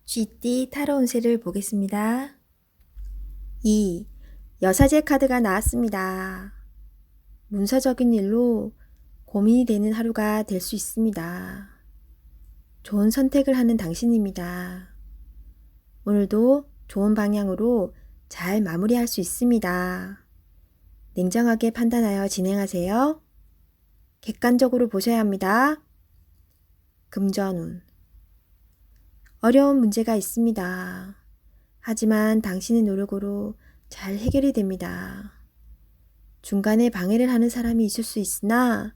쥐띠 타로 운세를 보겠습니다. 2. 여사제 카드가 나왔습니다. 문서적인 일로 고민이 되는 하루가 될 수 있습니다. 좋은 선택을 하는 당신입니다. 오늘도 좋은 방향으로 잘 마무리할 수 있습니다. 냉정하게 판단하여 진행하세요. 객관적으로 보셔야 합니다. 금전운. 어려운 문제가 있습니다. 하지만 당신의 노력으로 잘 해결이 됩니다. 중간에 방해를 하는 사람이 있을 수 있으나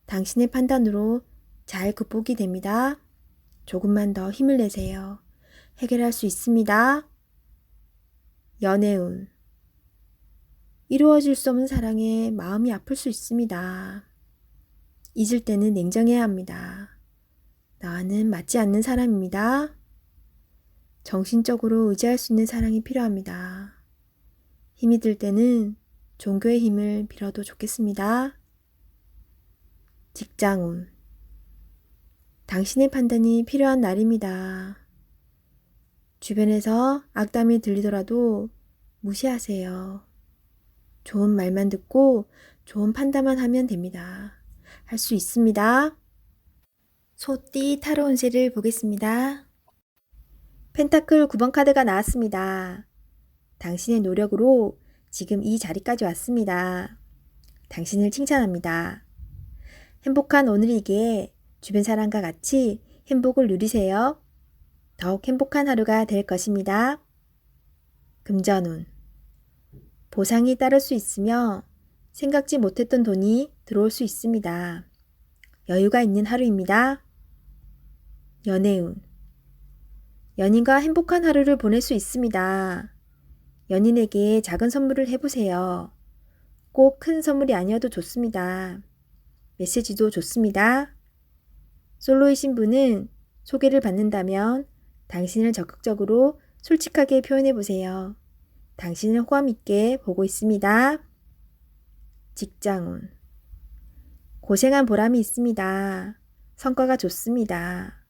당신의 판단으로 잘 극복이 됩니다. 조금만 더 힘을 내세요. 해결할 수 있습니다. 연애운. 이루어질 수 없는 사랑에 마음이 아플 수 있습니다. 잊을 때는 냉정해야 합니다. 나와는 맞지 않는 사람입니다. 정신적으로 의지할 수 있는 사랑이 필요합니다. 힘이 들 때는 종교의 힘을 빌어도 좋겠습니다. 직장운. 당신의 판단이 필요한 날입니다. 주변에서 악담이 들리더라도 무시하세요. 좋은 말만 듣고 좋은 판단만 하면 됩니다. 할 수 있습니다. 소띠 타로 운세를 보겠습니다. 펜타클 9번 카드가 나왔습니다. 당신의 노력으로 지금 이 자리까지 왔습니다. 당신을 칭찬합니다. 행복한 오늘이기에 주변 사람과 같이 행복을 누리세요. 더욱 행복한 하루가 될 것입니다. 금전운. 보상이 따를 수 있으며 생각지 못했던 돈이 들어올 수 있습니다. 여유가 있는 하루입니다. 연애운. 연인과 행복한 하루를 보낼 수 있습니다. 연인에게 작은 선물을 해보세요. 꼭 큰 선물이 아니어도 좋습니다. 메시지도 좋습니다. 솔로이신 분은 소개를 받는다면 당신을 적극적으로 솔직하게 표현해보세요. 당신을 호감 있게 보고 있습니다. 직장운. 고생한 보람이 있습니다. 성과가 좋습니다.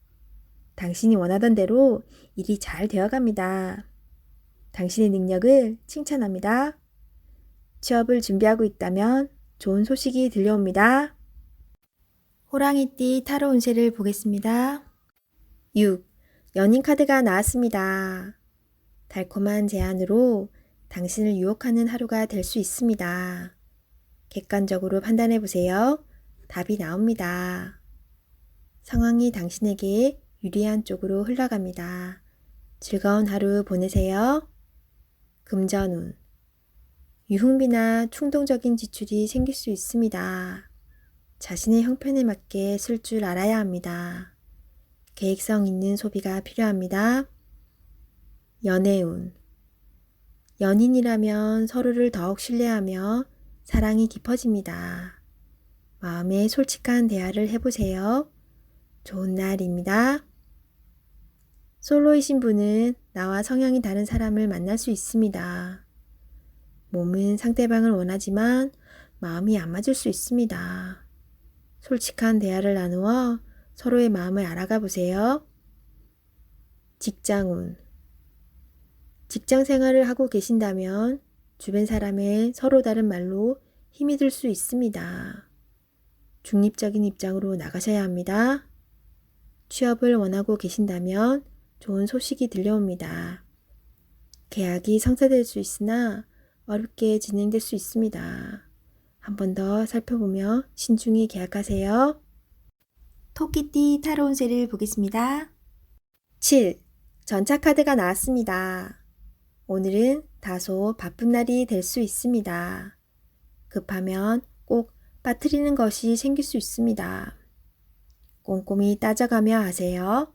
당신이 원하던 대로 일이 잘 되어갑니다. 당신의 능력을 칭찬합니다. 취업을 준비하고 있다면 좋은 소식이 들려옵니다. 호랑이띠 타로 운세를 보겠습니다. 6. 연인 카드가 나왔습니다. 달콤한 제안으로 당신을 유혹하는 하루가 될 수 있습니다. 객관적으로 판단해 보세요. 답이 나옵니다. 상황이 당신에게 유리한 쪽으로 흘러갑니다. 즐거운 하루 보내세요. 금전운. 유흥비나 충동적인 지출이 생길 수 있습니다. 자신의 형편에 맞게 쓸 줄 알아야 합니다. 계획성 있는 소비가 필요합니다. 연애운. 연인이라면 서로를 더욱 신뢰하며 사랑이 깊어집니다. 마음에 솔직한 대화를 해보세요. 좋은 날입니다. 솔로이신 분은 나와 성향이 다른 사람을 만날 수 있습니다. 몸은 상대방을 원하지만 마음이 안 맞을 수 있습니다. 솔직한 대화를 나누어 서로의 마음을 알아가 보세요. 직장운. 직장 생활을 하고 계신다면 주변 사람의 서로 다른 말로 힘이 들 수 있습니다. 중립적인 입장으로 나가셔야 합니다. 취업을 원하고 계신다면 좋은 소식이 들려옵니다. 계약이 성사될 수 있으나 어렵게 진행될 수 있습니다. 한 번 더 살펴보며 신중히 계약하세요. 토끼띠 타로 운세를 보겠습니다. 7. 전차 카드가 나왔습니다. 오늘은 다소 바쁜 날이 될 수 있습니다. 급하면 꼭 빠뜨리는 것이 생길 수 있습니다. 꼼꼼히 따져가며 하세요.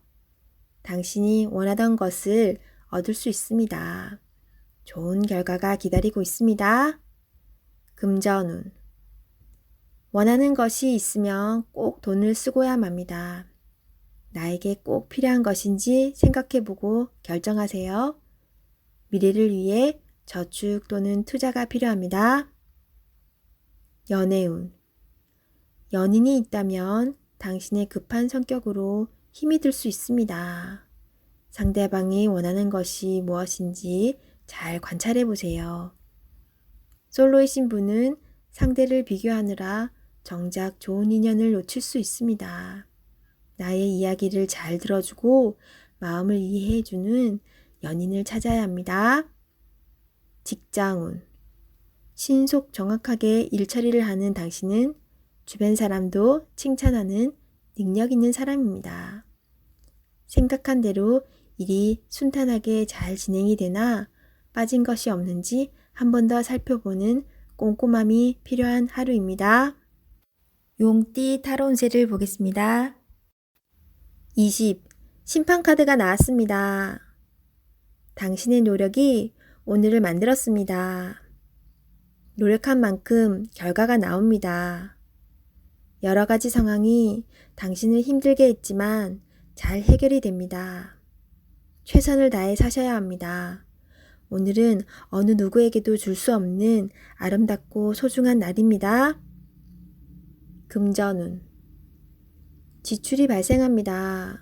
당신이 원하던 것을 얻을 수 있습니다. 좋은 결과가 기다리고 있습니다. 금전운. 원하는 것이 있으면 꼭 돈을 쓰고야 맙니다. 나에게 꼭 필요한 것인지 생각해보고 결정하세요. 미래를 위해 저축 또는 투자가 필요합니다. 연애운. 연인이 있다면 당신의 급한 성격으로 힘이 들 수 있습니다. 상대방이 원하는 것이 무엇인지 잘 관찰해 보세요. 솔로이신 분은 상대를 비교하느라 정작 좋은 인연을 놓칠 수 있습니다. 나의 이야기를 잘 들어주고 마음을 이해해주는 연인을 찾아야 합니다. 직장운. 신속 정확하게 일처리를 하는 당신은 주변 사람도 칭찬하는 능력 있는 사람입니다. 생각한 대로 일이 순탄하게 잘 진행이 되나 빠진 것이 없는지 한 번 더 살펴보는 꼼꼼함이 필요한 하루입니다. 용띠 타로 운세를 보겠습니다. 20. 심판카드가 나왔습니다. 당신의 노력이 오늘을 만들었습니다. 노력한 만큼 결과가 나옵니다. 여러 가지 상황이 당신을 힘들게 했지만 잘 해결이 됩니다. 최선을 다해 사셔야 합니다. 오늘은 어느 누구에게도 줄 수 없는 아름답고 소중한 날입니다. 금전운. 지출이 발생합니다.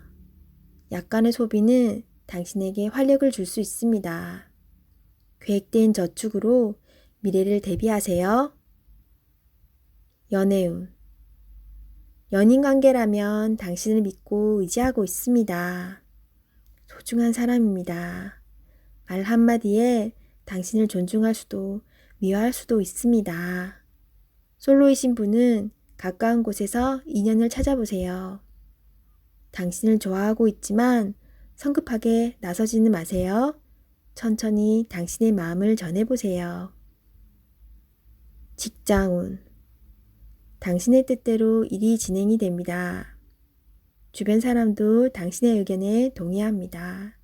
약간의 소비는 당신에게 활력을 줄 수 있습니다. 계획된 저축으로 미래를 대비하세요. 연애운. 연인 관계라면 당신을 믿고 의지하고 있습니다. 소중한 사람입니다. 말 한마디에 당신을 존중할 수도 미워할 수도 있습니다. 솔로이신 분은 가까운 곳에서 인연을 찾아보세요. 당신을 좋아하고 있지만 성급하게 나서지는 마세요. 천천히 당신의 마음을 전해보세요. 직장운. 당신의 뜻대로 일이 진행이 됩니다. 주변 사람도 당신의 의견에 동의합니다.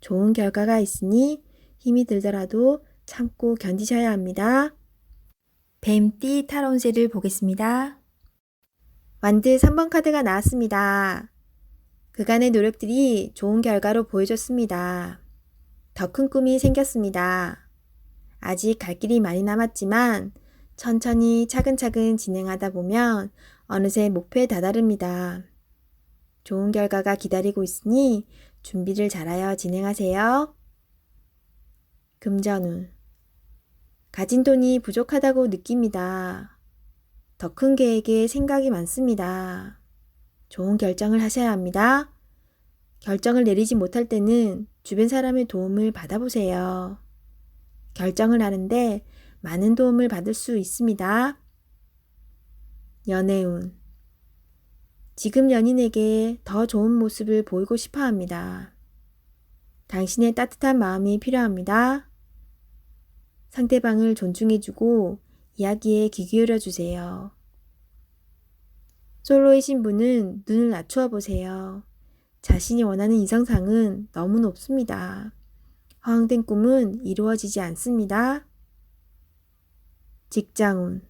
좋은 결과가 있으니 힘이 들더라도 참고 견디셔야 합니다. 뱀띠 타로 운세를 보겠습니다. 완드 3번 카드가 나왔습니다. 그간의 노력들이 좋은 결과로 보여줬습니다. 더 큰 꿈이 생겼습니다. 아직 갈 길이 많이 남았지만 천천히 차근차근 진행하다 보면 어느새 목표에 다다릅니다. 좋은 결과가 기다리고 있으니 준비를 잘하여 진행하세요. 금전운. 가진 돈이 부족하다고 느낍니다. 더 큰 계획에 생각이 많습니다. 좋은 결정을 하셔야 합니다. 결정을 내리지 못할 때는 주변 사람의 도움을 받아보세요. 결정을 하는데 많은 도움을 받을 수 있습니다. 연애운. 지금 연인에게 더 좋은 모습을 보이고 싶어 합니다. 당신의 따뜻한 마음이 필요합니다. 상대방을 존중해주고 이야기에 귀 기울여 주세요. 솔로이신 분은 눈을 낮추어 보세요. 자신이 원하는 이성상은 너무 높습니다. 허황된 꿈은 이루어지지 않습니다. 직장운.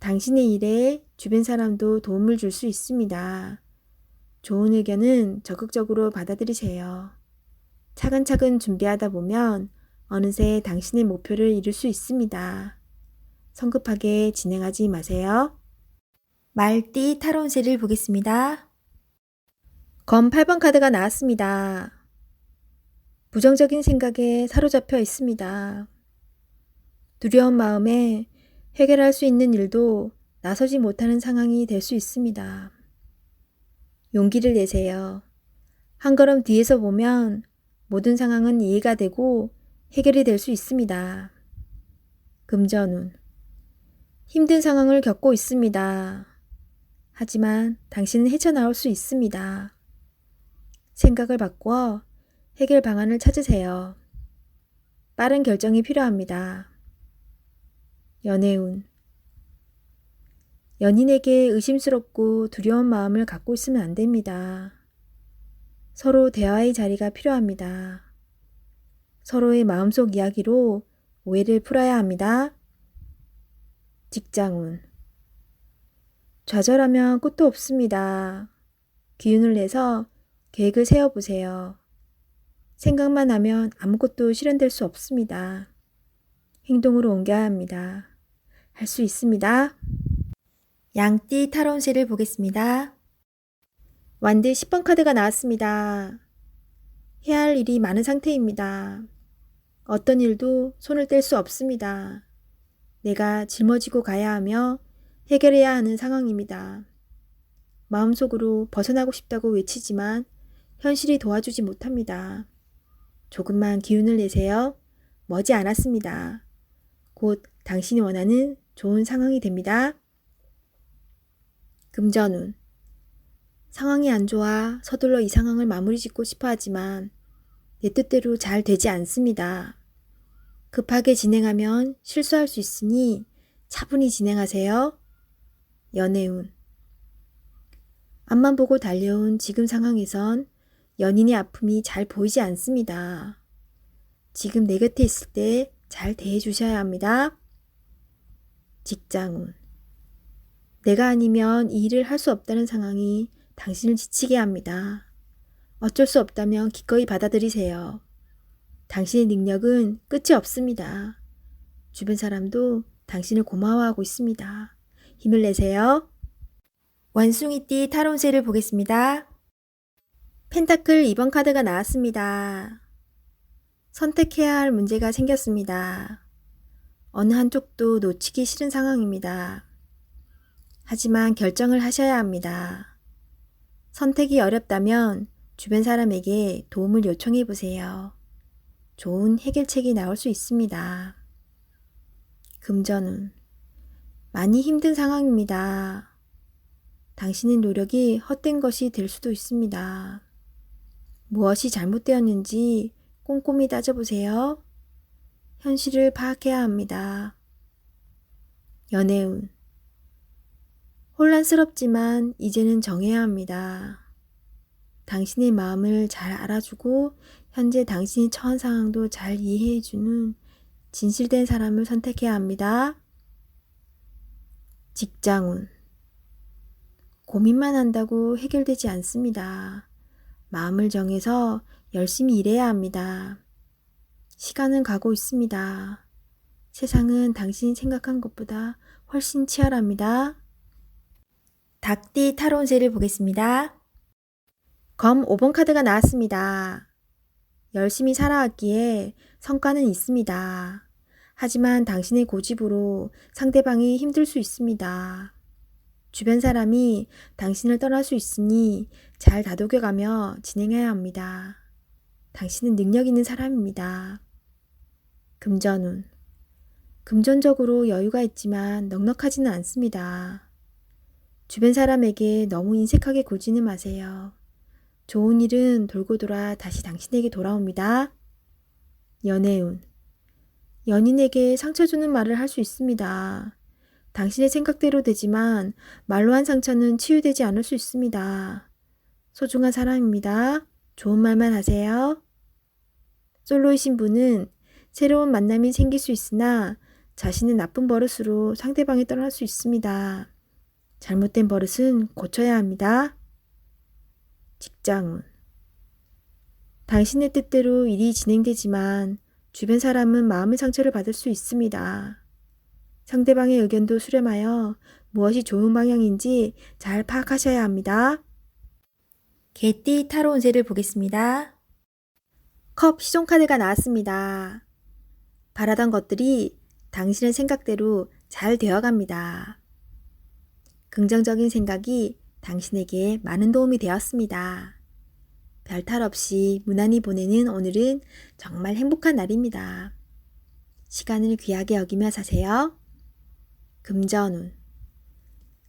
당신의 일에 주변 사람도 도움을 줄 수 있습니다. 좋은 의견은 적극적으로 받아들이세요. 차근차근 준비하다 보면 어느새 당신의 목표를 이룰 수 있습니다. 성급하게 진행하지 마세요. 말띠 타로 운세를 보겠습니다. 검 8번 카드가 나왔습니다. 부정적인 생각에 사로잡혀 있습니다. 두려운 마음에 해결할 수 있는 일도 나서지 못하는 상황이 될 수 있습니다. 용기를 내세요. 한 걸음 뒤에서 보면 모든 상황은 이해가 되고 해결이 될 수 있습니다. 금전운. 힘든 상황을 겪고 있습니다. 하지만 당신은 헤쳐나올 수 있습니다. 생각을 바꾸어 해결 방안을 찾으세요. 빠른 결정이 필요합니다. 연애운. 연인에게 의심스럽고 두려운 마음을 갖고 있으면 안 됩니다. 서로 대화의 자리가 필요합니다. 서로의 마음속 이야기로 오해를 풀어야 합니다. 직장운. 좌절하면 끝도 없습니다. 기운을 내서 계획을 세워보세요. 생각만 하면 아무것도 실현될 수 없습니다. 행동으로 옮겨야 합니다. 할 수 있습니다. 양띠 타로운세를 보겠습니다. 완드 10번 카드가 나왔습니다. 해야 할 일이 많은 상태입니다. 어떤 일도 손을 뗄 수 없습니다. 내가 짊어지고 가야 하며 해결해야 하는 상황입니다. 마음속으로 벗어나고 싶다고 외치지만 현실이 도와주지 못합니다. 조금만 기운을 내세요. 머지 않았습니다. 곧 당신이 원하는 좋은 상황이 됩니다. 금전운. 상황이 안 좋아 서둘러 이 상황을 마무리 짓고 싶어 하지만 내 뜻대로 잘 되지 않습니다. 급하게 진행하면 실수할 수 있으니 차분히 진행하세요. 연애운. 앞만 보고 달려온 지금 상황에선 연인의 아픔이 잘 보이지 않습니다. 지금 내 곁에 있을 때 잘 대해 주셔야 합니다. 직장운. 내가 아니면 이 일을 할 수 없다는 상황이 당신을 지치게 합니다. 어쩔 수 없다면 기꺼이 받아들이세요. 당신의 능력은 끝이 없습니다. 주변 사람도 당신을 고마워하고 있습니다. 힘을 내세요. 원숭이띠 타로운세를 보겠습니다. 펜타클 2번 카드가 나왔습니다. 선택해야 할 문제가 생겼습니다. 어느 한쪽도 놓치기 싫은 상황입니다. 하지만 결정을 하셔야 합니다. 선택이 어렵다면 주변 사람에게 도움을 요청해 보세요. 좋은 해결책이 나올 수 있습니다. 금전운. 많이 힘든 상황입니다. 당신의 노력이 헛된 것이 될 수도 있습니다. 무엇이 잘못되었는지 꼼꼼히 따져보세요. 현실을 파악해야 합니다. 연애운. 혼란스럽지만 이제는 정해야 합니다. 당신의 마음을 잘 알아주고 현재 당신이 처한 상황도 잘 이해해주는 진실된 사람을 선택해야 합니다. 직장운. 고민만 한다고 해결되지 않습니다. 마음을 정해서 열심히 일해야 합니다. 시간은 가고 있습니다. 세상은 당신이 생각한 것보다 훨씬 치열합니다. 닭띠 타로운세를 보겠습니다. 검 5번 카드가 나왔습니다. 열심히 살아왔기에 성과는 있습니다. 하지만 당신의 고집으로 상대방이 힘들 수 있습니다. 주변 사람이 당신을 떠날 수 있으니 잘 다독여가며 진행해야 합니다. 당신은 능력 있는 사람입니다. 금전운. 금전적으로 여유가 있지만 넉넉하지는 않습니다. 주변 사람에게 너무 인색하게 굴지는 마세요. 좋은 일은 돌고 돌아 다시 당신에게 돌아옵니다. 연애운. 연인에게 상처 주는 말을 할 수 있습니다. 당신의 생각대로 되지만 말로 한 상처는 치유되지 않을 수 있습니다. 소중한 사람입니다. 좋은 말만 하세요. 솔로이신 분은 새로운 만남이 생길 수 있으나 자신의 나쁜 버릇으로 상대방이 떠날 수 있습니다. 잘못된 버릇은 고쳐야 합니다. 직장운. 당신의 뜻대로 일이 진행되지만 주변 사람은 마음의 상처를 받을 수 있습니다. 상대방의 의견도 수렴하여 무엇이 좋은 방향인지 잘 파악하셔야 합니다. 개띠 타로운세를 보겠습니다. 컵 시종 카드가 나왔습니다. 바라던 것들이 당신의 생각대로 잘 되어갑니다. 긍정적인 생각이 당신에게 많은 도움이 되었습니다. 별탈 없이 무난히 보내는 오늘은 정말 행복한 날입니다. 시간을 귀하게 여기며 사세요. 금전운.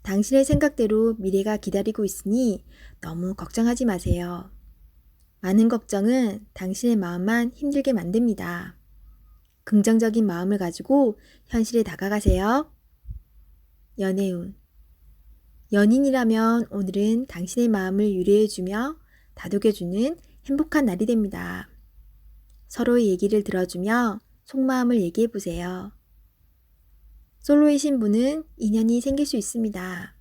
당신의 생각대로 미래가 기다리고 있으니 너무 걱정하지 마세요. 많은 걱정은 당신의 마음만 힘들게 만듭니다. 긍정적인 마음을 가지고 현실에 다가가세요. 연애운. 연인이라면 오늘은 당신의 마음을 유래해주며 다독여주는 행복한 날이 됩니다. 서로의 얘기를 들어주며 속마음을 얘기해보세요. 솔로이신 분은 인연이 생길 수 있습니다.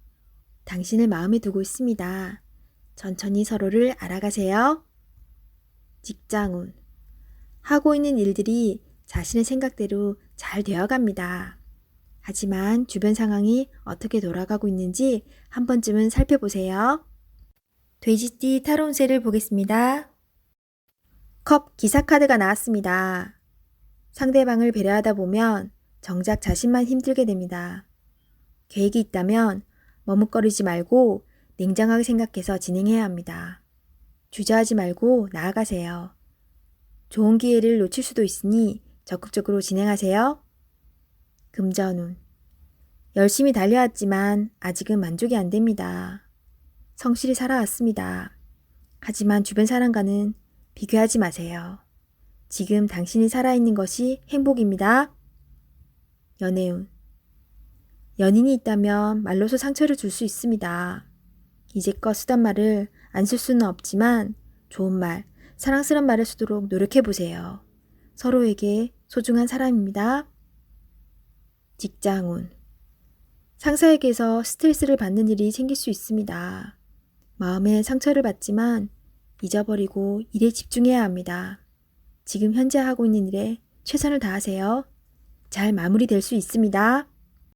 당신을 마음에 두고 있습니다. 천천히 서로를 알아가세요. 직장운. 하고 있는 일들이 자신의 생각대로 잘 되어갑니다. 하지만 주변 상황이 어떻게 돌아가고 있는지 한 번쯤은 살펴보세요. 돼지띠 타로운세를 보겠습니다. 컵 기사카드가 나왔습니다. 상대방을 배려하다 보면 정작 자신만 힘들게 됩니다. 계획이 있다면 머뭇거리지 말고 냉정하게 생각해서 진행해야 합니다. 주저하지 말고 나아가세요. 좋은 기회를 놓칠 수도 있으니 적극적으로 진행하세요. 금전운. 열심히 달려왔지만 아직은 만족이 안 됩니다. 성실히 살아왔습니다. 하지만 주변 사람과는 비교하지 마세요. 지금 당신이 살아있는 것이 행복입니다. 연애운. 연인이 있다면 말로서 상처를 줄 수 있습니다. 이제껏 쓰던 말을 안 쓸 수는 없지만 좋은 말, 사랑스러운 말을 쓰도록 노력해보세요. 서로에게 소중한 사람입니다. 직장운. 상사에게서 스트레스를 받는 일이 생길 수 있습니다. 마음에 상처를 받지만 잊어버리고 일에 집중해야 합니다. 지금 현재 하고 있는 일에 최선을 다하세요. 잘 마무리될 수 있습니다.